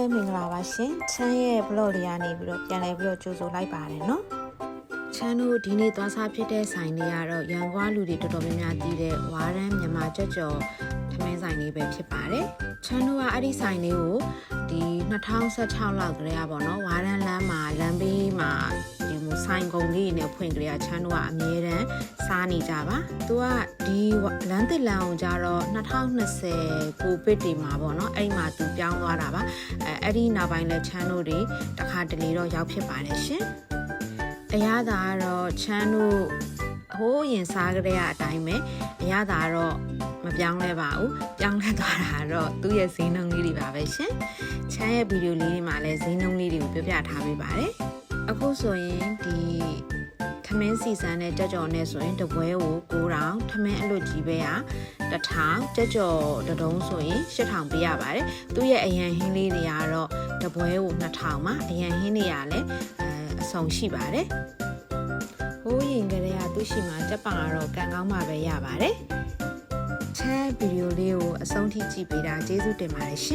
လည်းမင်္ဂလာပါရှင်ချမ်းရဲ့ blog လေးကနေပြီးတော့ပြန်လည်ပြီးတော့ကြိုဆိုလိုက်ပါတယ်နော်ချမ်းတို့ဒီနေ့သွားစားဖြစ်တဲ့ဆိုင်လေးကတော့ရန်ကုန်လူတွေတော်တော်များများတည်တဲ့ဝါရမ်းမြန်မာကြော့ကြော်ထမင်းဆိုင်လေးပဲဖြစ်ပါတယ်ချမ်းတို့ကအဲ့ဒီဆိုင်လေးကိုဒီ2016လောက်ကလေးอ่ะပေါ့နော်ဝါရမ်းလမ်းမှာလမ်းဘေးမှာဒီဆိုင်ကုန်လေးနဲ့ဖွင့်ကြရချမ်းတို့ကအမြဲတမ်းစားနေကြပါသူကဒီလမ်းတစ်လမ်းကိုကြတော့2020ကိုဗစ်တွေမှာပေါ့နော်အဲ့မှာသူပြောင်းသွားတာပါအဲ့ဒီနောက်ပိုင်းလဲချမ်းတို့တွေတခါတလေတော့ရောက်ဖြစ်ပါတယ်ရှင်အရသာကတော့ချမ်းတို့ဟိုးရင်စားကြတဲ့အတိုင်းပဲအရသာတော့မပြောင်းလဲပါဘူးပြောင်းလဲသွားတာတော့သူ့ရဲ့ဈေးနှုန်းလေးတွေပါပဲရှင်ချမ်းရဲ့ဗီဒီယိုလေးတွေမှာလည်းဈေးနှုန်းလေးတွေကိုပြောပြထားပေးပါတယ်အခုဆိုရင်ဒီထမင်းစီစမ်းတဲ့ကြော့ကြော်နဲ့ဆိုရင်တပွဲကို9000ထမင်းအလွတ်ကြီးပဲ1000ကြော့ကြော်တုံးဆိုရင်8000ပေးရပါတယ်သူ့ရဲ့အရန်ဟင်းလေးတွေကတော့တပွဲကို2000ပါအရန်ဟင်းတွေကလည်းအဆုံရှိပါတယ်ဟိုးရင်ကလေးကသူ့ရှိမှာကြက်ပံကတော့ကန်ကောင်းမှပဲရပါတယ်ချမ်းဗီဒီယိုလေးကိုအဆုံးထိကြည့်ပေးတာကျေးဇူးတင်ပါတယ်ရှင်